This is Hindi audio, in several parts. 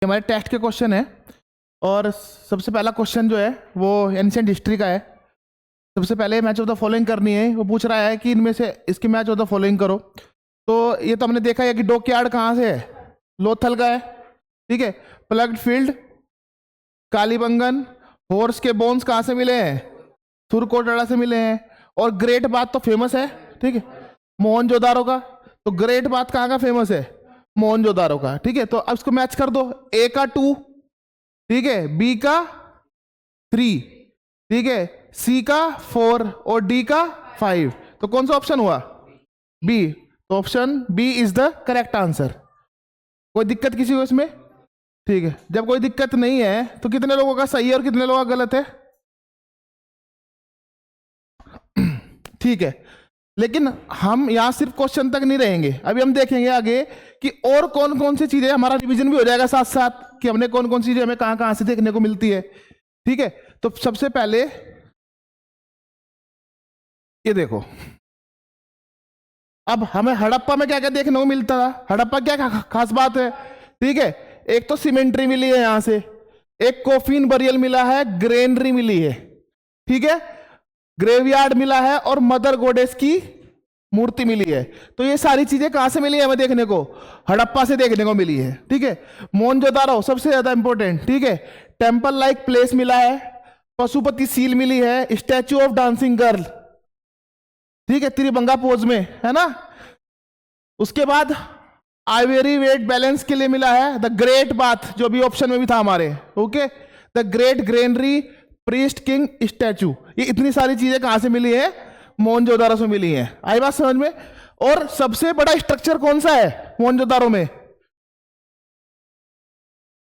हमारे टेस्ट के क्वेश्चन है और सबसे पहला क्वेश्चन जो है वो एंशिएंट हिस्ट्री का है। सबसे पहले मैच ऑफ द फॉलोइंग करनी है। वो पूछ रहा है कि इनमें से इसके मैच ऑफ द फॉलोइंग करो। तो ये तो हमने देखा है कि डॉकयार्ड कहाँ से है, लोथल का है, ठीक है। प्लग्ड फील्ड, कालीबंगन, हॉर्स के बोन्स कहाँ से मिले हैं, सुरकोटड़ा से मिले हैं। और ग्रेट बाथ तो फेमस है, ठीक है, मोहनजोदारो का। तो ग्रेट बाथ कहाँ का फेमस है, मोहनजोदारो का, ठीक है। तो अब इसको मैच कर दो, ए का 2, ठीक है, बी का 3, ठीक है, सी का 4 और डी का 5। तो कौन सा ऑप्शन हुआ, बी। तो option B is the correct answer. कोई दिक्कत किसी को इसमें, ठीक है। जब कोई दिक्कत नहीं है तो कितने लोगों का सही है और कितने लोगों का गलत है, ठीक है। लेकिन हम यहां सिर्फ क्वेश्चन तक नहीं रहेंगे, अभी हम देखेंगे आगे कि और कौन कौन सी चीजें, हमारा रिवीजन भी हो जाएगा साथ साथ कि हमने कौन कौन सी चीजें हमें कहां कहां से देखने को मिलती है, ठीक है। तो सबसे पहले ये देखो, अब हमें हड़प्पा में क्या क्या देखने को मिलता था। हड़प्पा क्या खास बात है, ठीक है। एक तो सीमेंट्री मिली है यहां से, एक कोफिन बरियल मिला है, ग्रेनरी मिली है, ठीक है, ग्रेवयार्ड मिला है और मदर गॉडेस की मूर्ति मिली है। तो ये सारी चीजें कहां से मिली है हमें देखने को, हड़प्पा से देखने को मिली है, ठीक है। मोहनजोदारो सबसे ज्यादा इंपॉर्टेंट, ठीक है, टेंपल लाइक प्लेस मिला है, पशुपति सील मिली है, स्टैच्यू ऑफ डांसिंग गर्ल, ठीक है, त्रिभंगा पोज में, है ना। उसके बाद आइवरी वेट बैलेंस के लिए मिला है द ग्रेट बाथ, जो भी ऑप्शन में भी था हमारे, okay, the great granary, priest king statue. ये इतनी सारी चीजें कहां से मिली है, मोहनजोदारो से मिली है। आई बात समझ में। और सबसे बड़ा स्ट्रक्चर कौन सा है मोहनजोदारो में,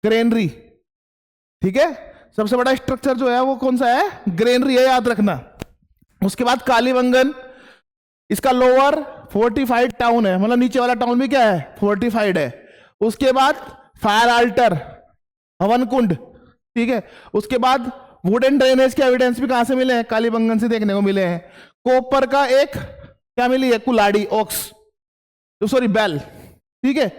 ग्रेनरी, ठीक है। सबसे बड़ा स्ट्रक्चर जो है वो कौन सा है, ग्रेनरी है, याद रखना। उसके बाद कालीबंगन, इसका लोअर फोर्टिफाइड टाउन है, मतलब नीचे वाला टाउन भी क्या है, फोर्टिफाइड है। उसके बाद फायर आल्टर, हवन कुंड, ठीक है। उसके बाद वुडन ड्रेनेज के एविडेंस भी कहां से मिले हैं, कालीबंगन से देखने को मिले हैं। कॉपर का एक क्या मिली है, कुलाड़ी, ऑक्स, सॉरी बैल, ठीक है,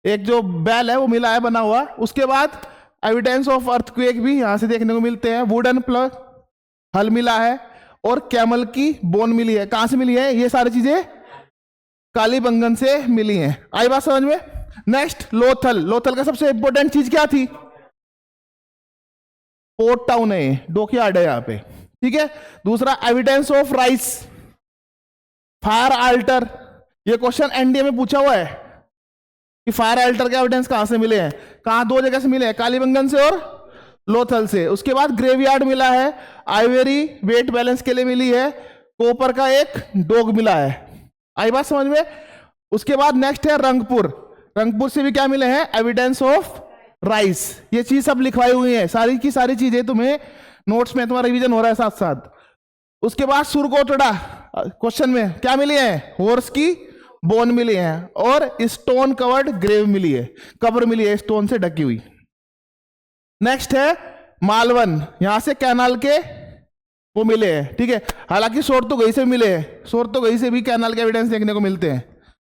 एक जो बैल है वो मिला है बना हुआ। उसके बाद एविडेंस ऑफ अर्थक्वेक भी यहां से देखने को मिलते हैं। वुडन प्लग हल मिला है और कैमल की बोन मिली है। कहां से मिली है, ये सारी चीजें कालीबंगन से मिली हैं। आई बात समझ में। नेक्स्ट लोथल, लोथल का सबसे इंपॉर्टेंट चीज क्या थी, पोर्ट टाउन है, डॉकयार्ड है यहाँ पे, ठीक है। दूसरा evidence of rice, fire alter, ये क्वेश्चन एनडीए में पूछा हुआ है कि फायर आल्टर के एविडेंस कहां से मिले हैं, कहां, दो जगह से मिले हैं, कालीबंगन से और लोथल से। उसके बाद ग्रेवयार्ड मिला है, आइवरी वेट बैलेंस के लिए मिली है, कॉपर का एक डॉग मिला है। आई बात समझ में। उसके बाद नेक्स्ट है रंगपुर, रंगपुर से भी क्या मिले हैं, एविडेंस ऑफ राइस। ये चीज सब लिखवाई हुई है, सारी की सारी चीजें तुम्हें नोट्स में तुम्हारा रिवीजन हो रहा है साथ साथ। उसके बाद सुरकोटड़ा, क्वेश्चन में क्या मिली है, हॉर्स की बोन मिली है और स्टोन कवर्ड ग्रेव मिली है, कब्र मिली है स्टोन से ढकी हुई। नेक्स्ट है मालवन, यहां से कैनाल के वो मिले हैं, ठीक है। हालांकि सोरतुगई से मिले हैं, सोरतुगई से भी कैनाल के एविडेंस देखने को मिलते हैं,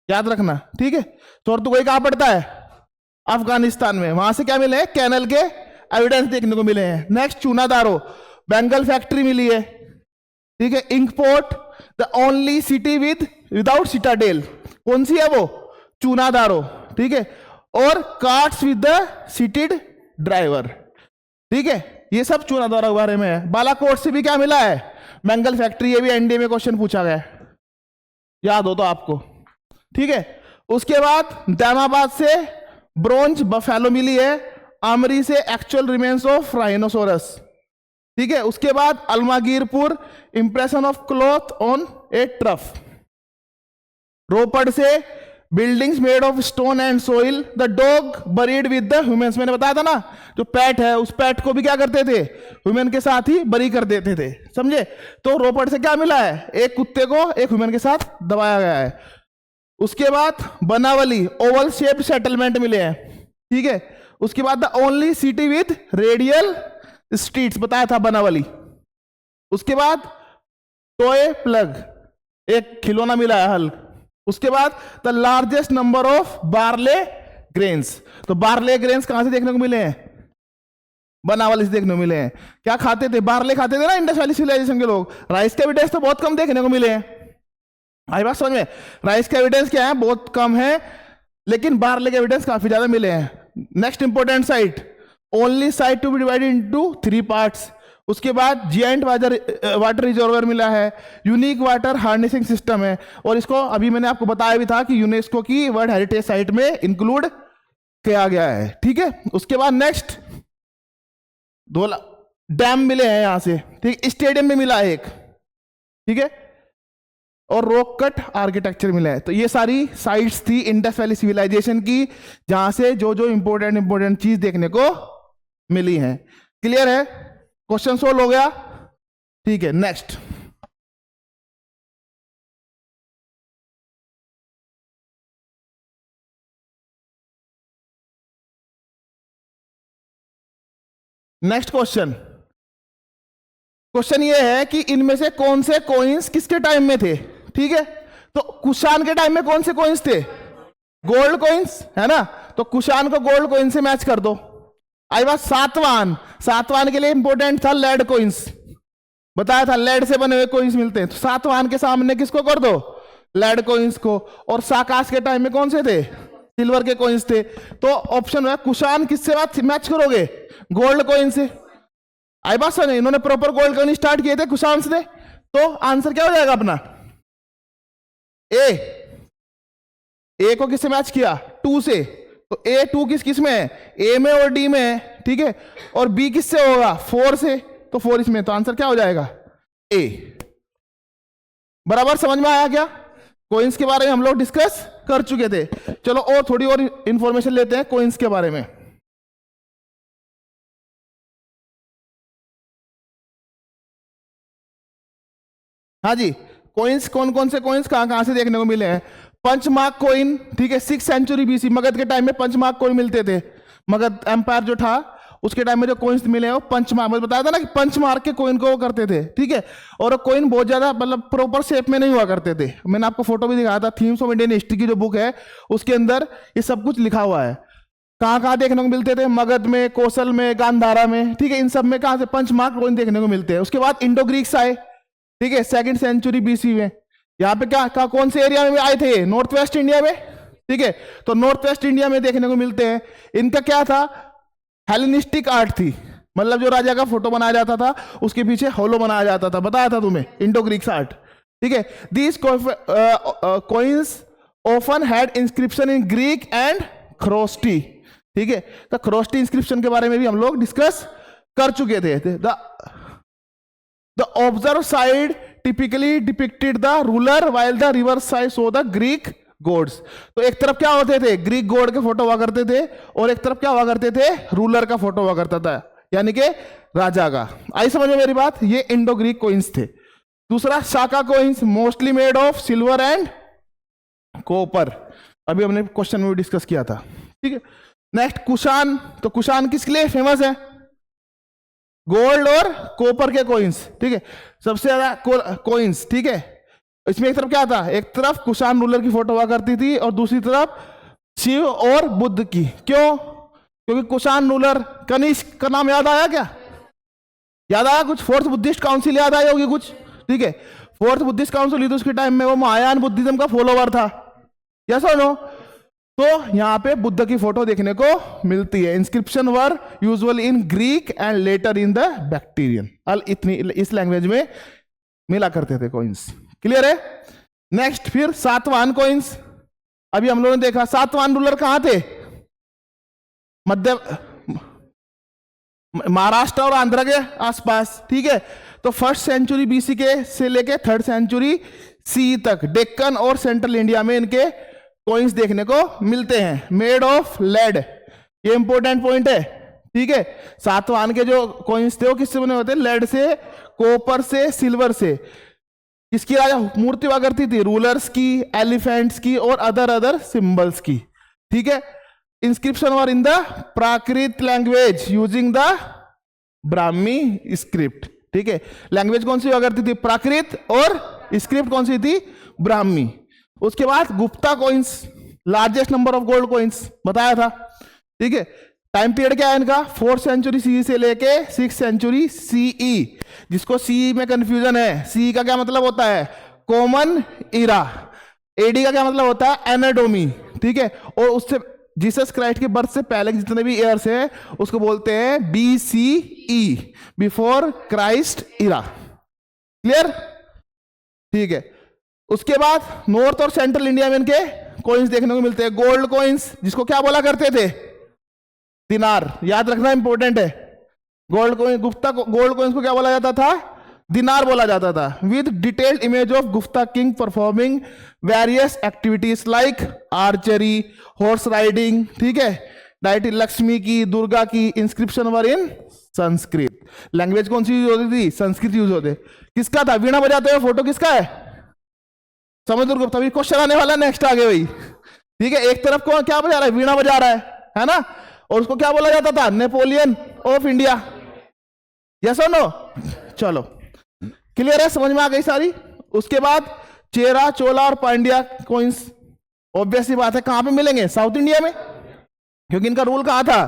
याद रखना, ठीक है। सोरतुगई कहां पड़ता है, अफगानिस्तान में, वहां से क्या मिले हैं, कैनल के एविडेंस देखने को मिले हैं। नेक्स्ट चूनादारो, बेंगल फैक्ट्री मिली है, ठीक है। Inkpot, the only city without citadel, कौन सी है वो, चूनादारो, ठीक है। और carts with the seated driver, ठीक है। ये सब चूनादारो के बारे में है। बालाकोट से भी क्या मिला है, बेंगल फैक्ट्री, ये भी एनडीए में क्वेश्चन पूछा गया है, याद हो तो आपको, ठीक है। उसके बाद दामाबाद से ब्रोंज बफेलो मिली है, आमरी से एक्चुअल रिमेन्स ऑफ राइनोसोरस, ठीक है। उसके बाद Alamgirpur, impression of cloth on a trough. Ropar से buildings made of stone and soil, the dog buried with the humans, मैंने बताया था ना, जो पैट है उस पैट को भी क्या करते थे, ह्यूमन के साथ ही बरी कर देते थे, समझे। तो रोपड़ से क्या मिला है, एक कुत्ते को एक ह्यूमन के साथ दबाया गया है। उसके बाद बनावली, ओवल शेप्ड सेटलमेंट मिले हैं, ठीक है। उसके बाद the only city with radial streets, बताया था बनावली। उसके बाद टॉय प्लग, एक खिलौना मिला है हल। उसके बाद the largest number of barley grains. तो बार्ले ग्रेन्स कहां से देखने को मिले हैं? बनावली से देखने को मिले हैं। क्या खाते थे? बार्ले खाते थे ना इंडस वैली सिविलाइजेशन के लोग। राइस के एविडेंस तो बहुत कम देखने को मिले हैं। आई बात समझ में? राइस के एविडेंस क्या है? बहुत कम है, लेकिन बार्ले के एविडेंस काफी ज्यादा मिले हैं। Next important site, only site to be divided into 3 parts. उसके बाद जिएंट वाटर रिजर्वर मिला है, यूनिक वाटर हार्नेसिंग सिस्टम है, और इसको अभी मैंने आपको बताया भी था कि यूनेस्को की वर्ल्ड हेरिटेज साइट में इंक्लूड किया गया है। ठीक है, उसके बाद नेक्स्ट 2 डैम मिले हैं यहां से। ठीक, स्टेडियम में मिला है एक, ठीक है, और रॉक कट आर्किटेक्चर मिला है। तो ये सारी साइट्स थी इंडस वैली सिविलाइजेशन की, जहां से जो जो इंपोर्टेंट चीज देखने को मिली है। क्लियर है? क्वेश्चन सोल्व हो गया? ठीक है, नेक्स्ट क्वेश्चन ये है कि इनमें से कौन से कॉइन्स किसके टाइम में थे? ठीक है, तो कुषाण के टाइम में कौन से कॉइन्स थे? गोल्ड कॉइन्स, है ना? तो कुषाण को गोल्ड कॉइन से मैच कर दो। आई बात सातवाहन के लिए इंपॉर्टेंट था लेड कॉइन्स, बताया था लेड से बने हुए कॉइन्स मिलते हैं। तो सातवाहन के सामने किसको कर दो? लेड कॉइन्स को। और साकाश के टाइम में कौन से थे? सिल्वर के कॉइन्स थे। तो ऑप्शन है कुषाण किससे मैच करोगे? गोल्ड कॉइन से। आई बात समझ? इन्होंने प्रॉपर गोल्ड कॉइन स्टार्ट किए थे कुषाण से। तो आंसर क्या हो जाएगा अपना? ए को किससे मैच किया? 2 से। तो ए 2 किस में है? ए में और डी में है, ठीक है। और बी किससे होगा? 4 से। तो 4 इसमें। तो आंसर क्या हो जाएगा? ए। बराबर समझ में आया क्या? कोइंस के बारे में हम लोग डिस्कस कर चुके थे। चलो और थोड़ी और इंफॉर्मेशन लेते हैं कोइंस के बारे में। हाँ जी, कोइंस कौन कौन से कोइंस कहां से देखने को मिले हैं? पंचमार्क कोइन, ठीक है, 6th सेंचुरी बीसी, मगध के टाइम में पंचमार्क कोइन मिलते थे। मगध एम्पायर जो था उसके टाइम में जो कोइंस मिले हैं वो पंचमार्क, बताया था ना कि पंचमार्क के कोइन को वो करते थे, ठीक है। और कोइन बहुत ज्यादा मतलब प्रॉपर शेप में नहीं हुआ करते थे। मैंने आपको फोटो भी दिखाया था, थीम्स ऑफ इंडियन हिस्ट्री की जो बुक है उसके अंदर ये सब कुछ लिखा हुआ है। कहाँ कहाँ देखने को मिलते थे? मगध में, कौशल में, गांधारा में, ठीक है। इन सब में कहाँ से पंचमार्क कोइन देखने को मिलते हैं। उसके बाद इंडो ग्रीक्स आए, ठीक है, 2nd सेंचुरी बीसी में। यहाँ पे क्या कौन से एरिया में आए थे? नॉर्थ वेस्ट इंडिया में, ठीक है। तो नॉर्थ वेस्ट इंडिया में देखने को मिलते हैं। इनका क्या था? हेलेनिस्टिक आर्ट थी, मतलब जो राजा का फोटो बनाया जाता था उसके पीछे होलो बनाया जाता था, बताया था तुम्हें, इंडो ग्रीक्स आर्ट, ठीक है। These coins often had inscription in Greek and Kharosthi, ठीक है। तो ख्रोस्टी इंस्क्रिप्शन के बारे में भी हम लोग डिस्कस कर चुके थे। The observed side typically depicted the ruler while the reverse side show the Greek gods. तो एक तरफ क्या होते थे? ग्रीक गॉड के फोटो हुआ करते थे, और एक तरफ क्या हुआ करते थे? रूलर का फोटो हुआ करता था, यानी कि राजा का। आई समझ में मेरी बात? ये इंडो ग्रीक कोइंस थे। दूसरा Shaka coins, mostly made of silver and copper, अभी हमने क्वेश्चन में डिस्कस किया था, ठीक है। नेक्स्ट कुषाण, तो कुषाण किसके लिए फेमस है? गोल्ड और कॉपर के कॉइन्स, ठीक है, सबसे ज्यादा कॉइन्स, ठीक है। इसमें एक तरफ क्या था? एक तरफ कुषाण रूलर की फोटो हुआ करती थी और दूसरी तरफ शिव और बुद्ध की। क्यों? क्योंकि कुषाण रूलर कनिष्क का नाम याद आया क्या? याद आया कुछ? 4th बुद्धिस्ट काउंसिल याद आई होगी कुछ, ठीक है। 4th बुद्धिस्ट काउंसिल तो उसके टाइम में वो महायान बुद्धिज्म का फॉलोवर था, यस और नो? तो यहां पे बुद्ध की फोटो देखने को मिलती है। Inscription were usually in Greek and later in the Bactrian, इतनी इस लैंग्वेज में मिला करते थे कॉइन्स। क्लियर है? नेक्स्ट फिर सातवाहन कॉइन्स, अभी हम लोगों ने देखा सातवाहन रूलर कहां थे? मध्य महाराष्ट्र और आंध्र के आसपास, ठीक है। तो 1st सेंचुरी बीसी के से लेके 3rd सेंचुरी सी तक डेक्कन और सेंट्रल इंडिया में इनके कॉइन्स देखने को मिलते हैं, मेड ऑफ लेड। ये इंपॉर्टेंट पॉइंट है, ठीक है। सातवाहन के जो कॉइन्स थे वो किससे बने होते? लेड से, कॉपर से, सिल्वर से। किसकी राजा मूर्ति हुआ करती थी? रूलर्स की, एलिफेंट्स की और अदर सिंबल्स की, ठीक है। Inscription were in the Prakrit language using the Brahmi script, ठीक है। लैंग्वेज कौन सी हुआ करती थी? प्राकृत, और स्क्रिप्ट कौन सी थी? ब्राह्मी। उसके बाद Gupta coins, largest number of gold coins बताया था, ठीक है। टाइम पीरियड क्या है इनका, 4th सेंचुरी सी से लेके 6th सेंचुरी सीई, जिसको सी में कंफ्यूजन है, सी का क्या मतलब होता है, कॉमन इरा, एडी का क्या मतलब होता है, एनाटोमी, ठीक है। और उससे जीसस क्राइस्ट के बर्थ से पहले जितने भी ईयर्स है उसको बोलते हैं बीसीई, बिफोर क्राइस्ट इरा, क्लियर, ठीक है। उसके बाद नॉर्थ और सेंट्रल इंडिया में इनके कॉइन्स देखने को मिलते हैं, गोल्ड कॉइन्स, जिसको क्या बोला करते थे, दिनार, याद रखना इंपॉर्टेंट है। Gold coin, Gupta gold coins को क्या बोला जाता था, दिनार बोला जाता था, with detailed image of Gupta king performing various activities like archery, horse riding, ठीक है, डायटी लक्ष्मी की, दुर्गा की, इंस्क्रिप्शन वर इन संस्कृत। लैंग्वेज कौन सी यूज होती थी, संस्कृत यूज होते। किसका था वीणा बजाते हुए फोटो, किसका है, समुद्र गुप्ता। अभी क्वेश्चन आने वाला, नेक्स्ट आगे भाई, ठीक है। एक तरफ कौन क्या बजा रहा है, वीणा बजा रहा है ना, और उसको क्या बोला जाता था, नेपोलियन ऑफ इंडिया, यस और नो, चलो क्लियर है, समझ में आ गई सारी। उसके बाद चेरा, चोला और पांड्या कॉइन्स, ऑब्वियस सी बात है कहां पे मिलेंगे, साउथ इंडिया में, क्योंकि इनका रूल कहां था,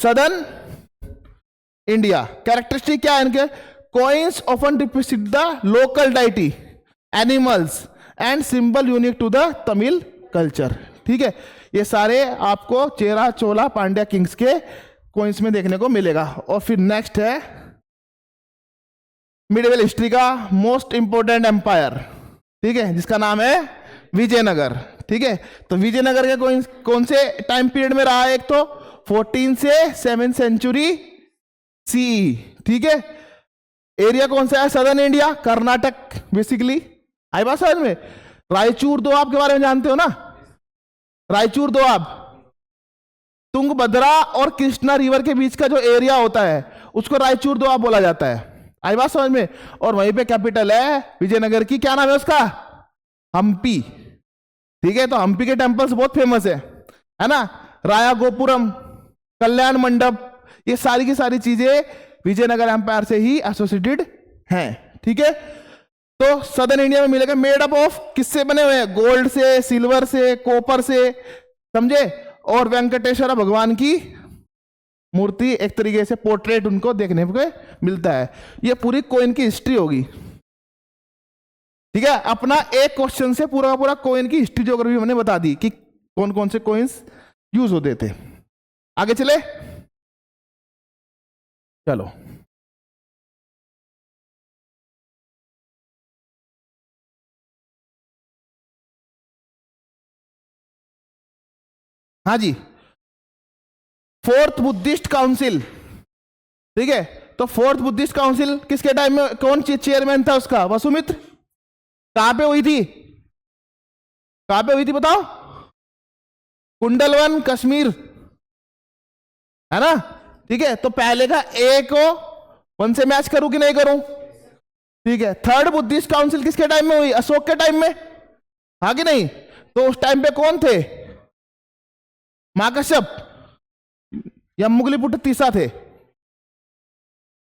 सदर्न इंडिया। कैरेक्टरिस्टिक क्या है इनके, coins often depict the local deity, animals and symbol unique to the Tamil culture, ठीक है। ये सारे आपको चेरा, चोला, पांड्या किंग्स के कॉइन्स में देखने को मिलेगा। और फिर नेक्स्ट है मिडिवल हिस्ट्री का मोस्ट इंपोर्टेंट एम्पायर, ठीक है, जिसका नाम है विजयनगर, ठीक है। तो विजयनगर के कॉइन्स कौन से टाइम पीरियड में रहा है, एक तो 14 से 7th सेंचुरी सीई, ठीक है। एरिया कौन सा है, सदर्न इंडिया, कर्नाटक बेसिकली। आई बात समझ में। रायचूर दोआब के बारे में जानते हो ना, रायचूर दोआब, तुंगभद्रा और कृष्णा रिवर के बीच का जो एरिया होता है उसको रायचूर दोआब बोला जाता है। आई बात समझ में। और वहीं पे कैपिटल है विजयनगर की, क्या नाम है उसका, हम्पी, ठीक है। तो हम्पी के टेम्पल्स बहुत फेमस है ना, राया गोपुरम, कल्याण मंडप, ये सारी की सारी चीजें विजयनगर एम्पायर से ही एसोसिएटेड हैं, ठीक है। तो सदर्न इंडिया में मिलेगा, मेड अप ऑफ किससे बने हुए हैं, गोल्ड से, सिल्वर से, कॉपर से, समझे। और वेंकटेश्वर भगवान की मूर्ति, एक तरीके से पोर्ट्रेट उनको देखने को मिलता है। ये पूरी कॉइन की हिस्ट्री होगी, ठीक है। अपना एक क्वेश्चन से पूरा पूरा कॉइन की हिस्ट्री ज्योग्राफी हमने बता दी कि कौन कौन से कॉइन्स यूज होते थे। आगे चले, चलो हाँ जी, 4th बुद्धिस्ट काउंसिल, ठीक है। तो 4th बुद्धिस्ट काउंसिल किसके टाइम में, कौन चेयरमैन था उसका, वसुमित्र। कहां पे हुई थी, कहां पे हुई थी बताओ, कुंडलवन कश्मीर, है ना, ठीक है। तो पहले का ए को 1 से मैच करूं कि नहीं करूं, ठीक है। 3rd बुद्धिस्ट काउंसिल किसके टाइम में हुई, अशोक के टाइम में, हाँ कि नहीं। तो उस टाइम पे कौन थे, महाकश्यप या मुगलीपुट्ट तीसा थे,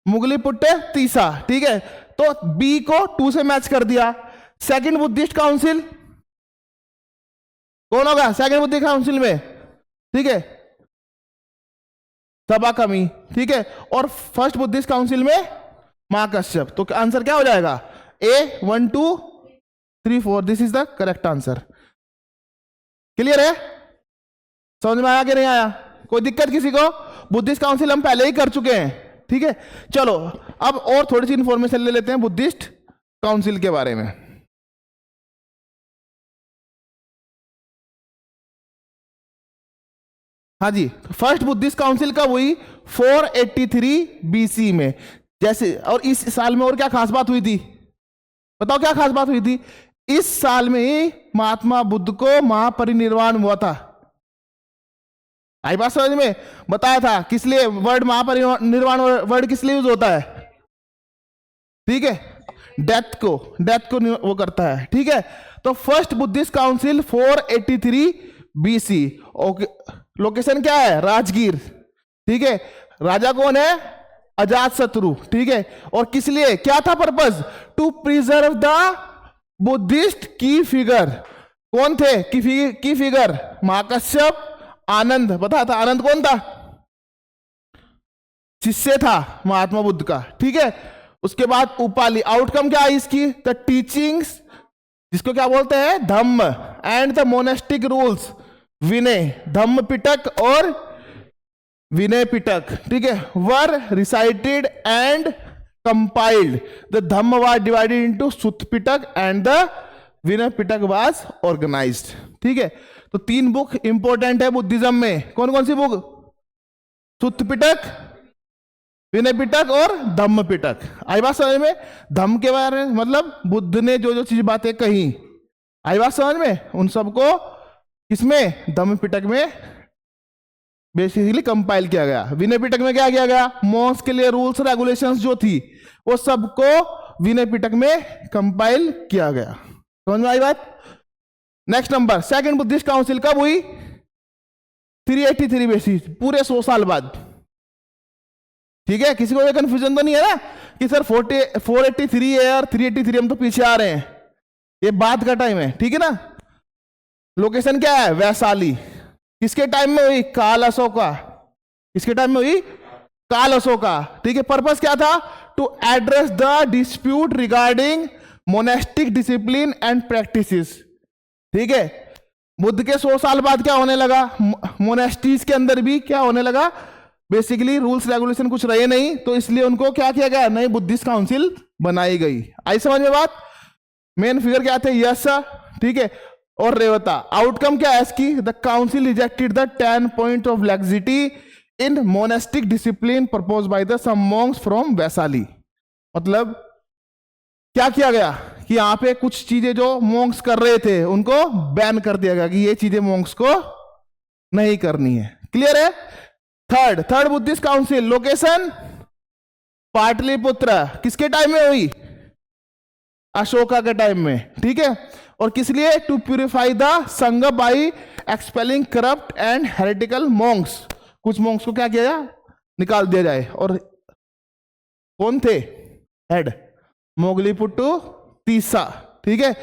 मुगलीपुट्ट तीसा, ठीक है। तो बी को 2 से मैच कर दिया। 2nd बुद्धिस्ट काउंसिल कौन होगा, 2nd बुद्धिस्ट काउंसिल में, ठीक है, सभा कमी, ठीक है। और 1st बुद्धिस्ट काउंसिल में महाकश्यप। तो आंसर क्या हो जाएगा, ए 1 2 3 4, this is the correct answer. Clear है, समझ में आया कि नहीं आया, कोई दिक्कत किसी को। बुद्धिस्ट काउंसिल हम पहले ही कर चुके हैं, ठीक है। चलो अब और थोड़ी सी इंफॉर्मेशन ले लेते हैं बुद्धिस्ट काउंसिल के बारे में। हाँ जी, फर्स्ट बुद्धिस्ट काउंसिल कब हुई, 483 बीसी में, जैसे। और इस साल में और क्या खास बात हुई थी, बताओ क्या खास बात हुई थी, इस साल में ही महात्मा बुद्ध को महापरिनिर्वाण हुआ था। आई बात समझ में, बताया था किस लिए वर्ड महापरिनिर्वाण वर्ड किस लिए यूज होता है, ठीक है, डेथ को वो करता है, ठीक है। तो first Buddhist council 483 BC, okay. Location क्या है, राजगीर, ठीक है। राजा कौन है, अजात शत्रु, ठीक है। और किस लिए, क्या था purpose, to preserve the Buddhist key figure, कौन थे की फिगर? महाकश्यप, आनंद। पता था आनंद कौन था? शिष्य था महात्मा बुद्ध का, ठीक है। उसके बाद उपाली। आउटकम क्या है इसकी? द टीचिंग्स, जिसको क्या बोलते हैं? Dhamma, and the monastic rules, Vinaya, Dhamma Pitaka और विनय पिटक, ठीक है, were recited and compiled. The Dhamma was divided into Sutta Pitaka and the Vinaya Pitaka was organised, ठीक है। तो 3 बुक इंपॉर्टेंट है बुद्धिज्म में। कौन कौन सी बुक? सुत्त पिटक, विनय पिटक और धम्म पिटक। आई बात समझ में? धम्म के बारे में मतलब बुद्ध ने जो जो चीज बातें कही, आई बात समझ में? उन सबको किसमें? धम्म पिटक में बेसिकली कंपाइल किया गया। विनय पिटक में क्या किया गया? मॉन्क्स के लिए रूल्स रेगुलेशंस जो थी वो सबको विनय पिटक में कंपाइल किया गया। समझ में आई बात? Next number, second Buddhist council कब हुई? 383 बेसिस, पूरे 100 साल बाद, ठीक है। किसी को ये कंफ्यूजन तो नहीं है ना कि सर 483 है और 383 हम तो पीछे आ रहे हैं, ये बाद का टाइम है, ठीक है ना। लोकेशन क्या है? वैशाली। किसके टाइम में हुई? काल अशोका। किसके टाइम में हुई? काल अशोका, ठीक है। पर्पस क्या था? To address the dispute regarding monastic discipline and practices, ठीक है। बुद्ध के 100 साल बाद क्या होने लगा? मोनेस्ट्रीज के अंदर भी क्या होने लगा? बेसिकली रूल्स रेगुलेशन कुछ रहे नहीं, तो इसलिए उनको क्या किया गया? नई बुद्धिस्ट काउंसिल बनाई गई। आई समझ में बात? मेन फिगर क्या थे? यश, ठीक है, और रेवता। आउटकम क्या है इसकी? The council rejected the 10 point of laxity in monastic discipline propose by the some monks from Vaishali. मतलब क्या किया गया कि यहां पे कुछ चीजें जो मॉन्क्स कर रहे थे उनको बैन कर दिया गया कि ये चीजें मॉन्क्स को नहीं करनी है। क्लियर है? Third Buddhist council, location Pataliputra. किसके टाइम में हुई? अशोका के टाइम में, ठीक है। और किस लिए? टू प्यूरिफाई द संघ by expelling corrupt and heretical Monks. कुछ मॉन्क्स को क्या किया जाए? निकाल दिया जाए। और कौन थे हेड? मोगलीपुट्टू तीसा, ठीक है।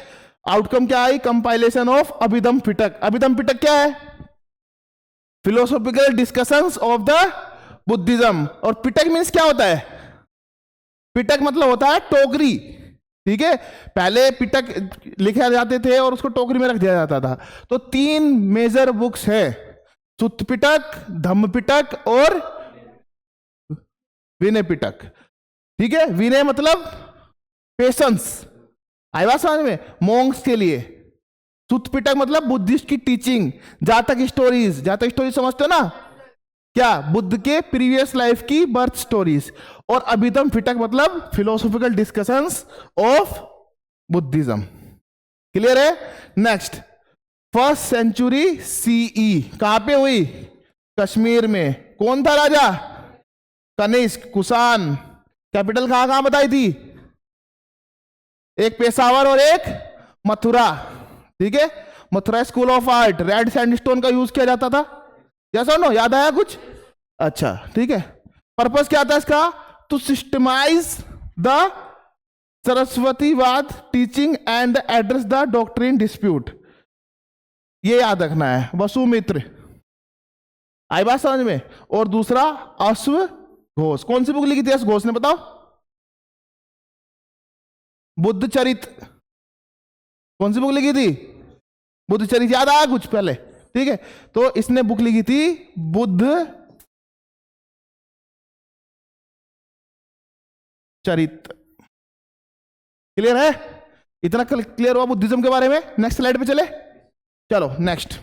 आउटकम क्या आई? कंपाइलेशन ऑफ अभिधम पिटक। अभिधम पिटक क्या है? Philosophical discussions of the Buddhism. और पिटक मीन्स क्या होता है? पिटक मतलब होता है टोकरी, ठीक है। पहले पिटक लिखे जाते थे और उसको टोकरी में रख दिया जाता था। तो 3 मेजर बुक्स है, सुत्त पिटक, धम्म पिटक और विनय पिटक, ठीक है। विनय मतलब पेशेंस, आई बात समझ में? मॉन्क्स के लिए। सुत्त पिटक मतलब बुद्धिस्ट की टीचिंग, जातक स्टोरीज। जातक स्टोरीज समझते हो ना? क्या? बुद्ध के प्रीवियस लाइफ की बर्थ स्टोरीज। और अभिधम पिटक मतलब philosophical discussions of Buddhism. Clear है? नेक्स्ट, 1st सेंचुरी सीई कहां पे हुई? कश्मीर में। कौन था राजा? कनिष्क, कुषाण। कैपिटल कहां कहां बताई थी? एक पेशावर और एक मथुरा, ठीक है। Mathura school of art, red sandstone का यूज किया जाता था। यस और नो? याद आया कुछ? अच्छा, ठीक है। पर्पस क्या था इसका? To systematise the Sarvastivada teaching and address the doctrine dispute. ये याद रखना है। वसुमित्र, आई बात समझ में? और दूसरा अश्व घोष। कौन सी बुक लिखी थी अश्व घोष ने? बताओ। बुद्ध चरित। कौन सी बुक लिखी थी? बुद्ध चरित। याद आया कुछ पहले? ठीक है। तो इसने बुक लिखी थी बुद्ध चरित। क्लियर है? इतना क्लियर हुआ बुद्धिज्म के बारे में? नेक्स्ट स्लाइड पे चले। चलो नेक्स्ट।